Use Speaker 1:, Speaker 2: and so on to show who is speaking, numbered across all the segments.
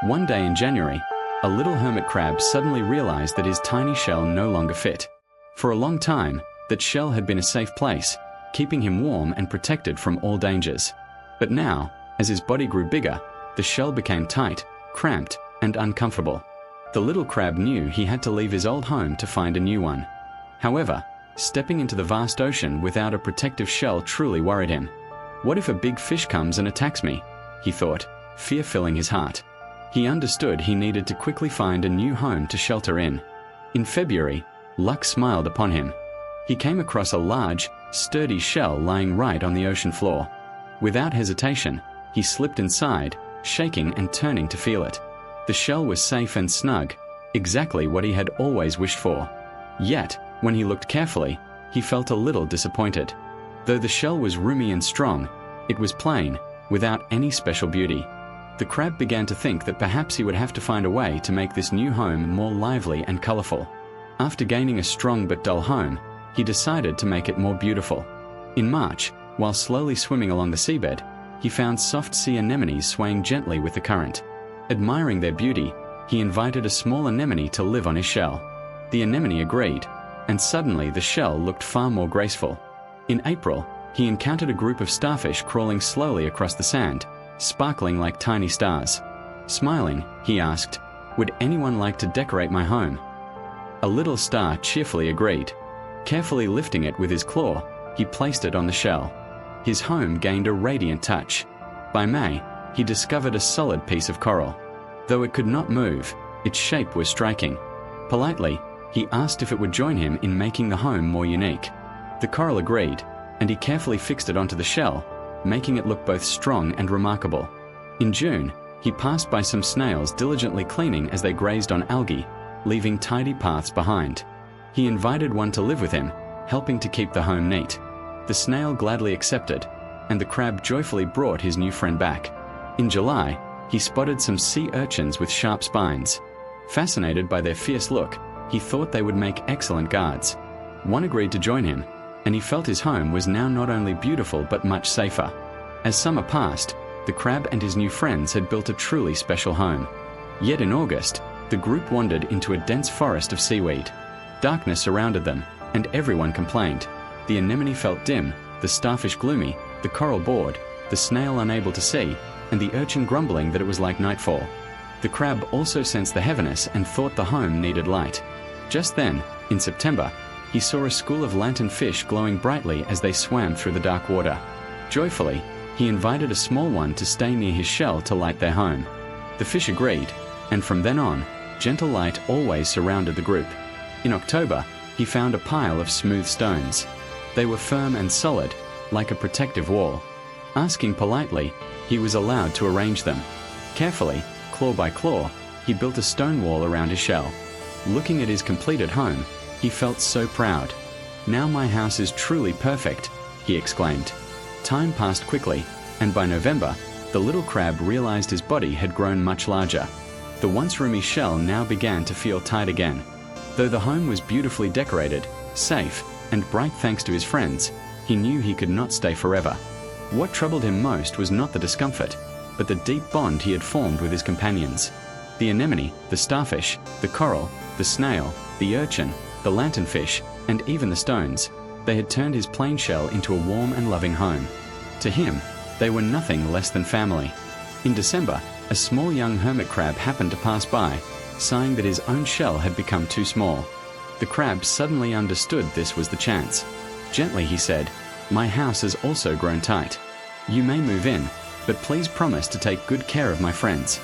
Speaker 1: One day in January, a little hermit crab suddenly realized that his tiny shell no longer fit. For a long time, that shell had been a safe place, keeping him warm and protected from all dangers. But now, as his body grew bigger, the shell became tight, cramped, and uncomfortable. The little crab knew he had to leave his old home to find a new one. However, stepping into the vast ocean without a protective shell truly worried him. What if a big fish comes and attacks me? He thought, fear filling his heart. He understood he needed to quickly find a new home to shelter in. In February, luck smiled upon him. He came across a large, sturdy shell lying right on the ocean floor. Without hesitation, he slipped inside, shaking and turning to feel it. The shell was safe and snug, exactly what he had always wished for. Yet, when he looked carefully, he felt a little disappointed. Though the shell was roomy and strong, it was plain, without any special beauty. The crab began to think that perhaps he would have to find a way to make this new home more lively and colorful. After gaining a strong but dull home, he decided to make it more beautiful. In March, while slowly swimming along the seabed, he found soft sea anemones swaying gently with the current. Admiring their beauty, he invited a small anemone to live on his shell. The anemone agreed, and suddenly the shell looked far more graceful. In April, he encountered a group of starfish crawling slowly across the sand, sparkling like tiny stars. Smiling, he asked, "Would anyone like to decorate my home?" A little star cheerfully agreed. Carefully lifting it with his claw, he placed it on the shell. His home gained a radiant touch. By May, he discovered a solid piece of coral. Though it could not move, its shape was striking. Politely, he asked if it would join him in making the home more unique. The coral agreed, and he carefully fixed it onto the shell, making it look both strong and remarkable. In June, he passed by some snails diligently cleaning as they grazed on algae, leaving tidy paths behind. He invited one to live with him, helping to keep the home neat. The snail gladly accepted, and the crab joyfully brought his new friend back. In July, he spotted some sea urchins with sharp spines. Fascinated by their fierce look, he thought they would make excellent guards. One agreed to join him, and he felt his home was now not only beautiful but much safer. As summer passed, the crab and his new friends had built a truly special home. Yet in August, the group wandered into a dense forest of seaweed. Darkness surrounded them, and everyone complained. The anemone felt dim, the starfish gloomy, the coral bored, the snail unable to see, and the urchin grumbling that it was like nightfall. The crab also sensed the heaviness and thought the home needed light. Just then, in September, he saw a school of lanternfish glowing brightly as they swam through the dark water. Joyfully, he invited a small one to stay near his shell to light their home. The fish agreed, and from then on, gentle light always surrounded the group. In October, he found a pile of smooth stones. They were firm and solid, like a protective wall. Asking politely, he was allowed to arrange them. Carefully, claw by claw, he built a stone wall around his shell. Looking at his completed home, he felt so proud. "Now my house is truly perfect," he exclaimed. Time passed quickly, and by November, the little crab realized his body had grown much larger. The once roomy shell now began to feel tight again. Though the home was beautifully decorated, safe, and bright thanks to his friends, he knew he could not stay forever. What troubled him most was not the discomfort, but the deep bond he had formed with his companions. The anemone, the starfish, the coral, the snail, the urchin, the lanternfish, and even the stones, they had turned his plain shell into a warm and loving home. To him, they were nothing less than family. In December, a small young hermit crab happened to pass by, sighing that his own shell had become too small. The crab suddenly understood this was the chance. Gently he said, "My house has also grown tight. You may move in, but please promise to take good care of my friends."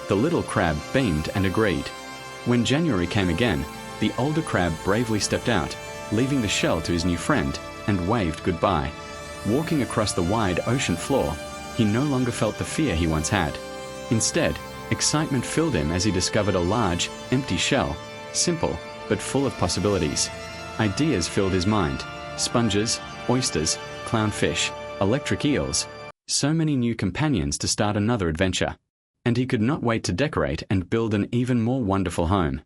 Speaker 1: The little crab beamed and agreed. When January came again, the older crab bravely stepped out, leaving the shell to his new friend, and waved goodbye. Walking across the wide ocean floor, he no longer felt the fear he once had. Instead, excitement filled him as he discovered a large, empty shell, simple, but full of possibilities. Ideas filled his mind: sponges, oysters, clownfish, electric eels, so many new companions to start another adventure. And he could not wait to decorate and build an even more wonderful home.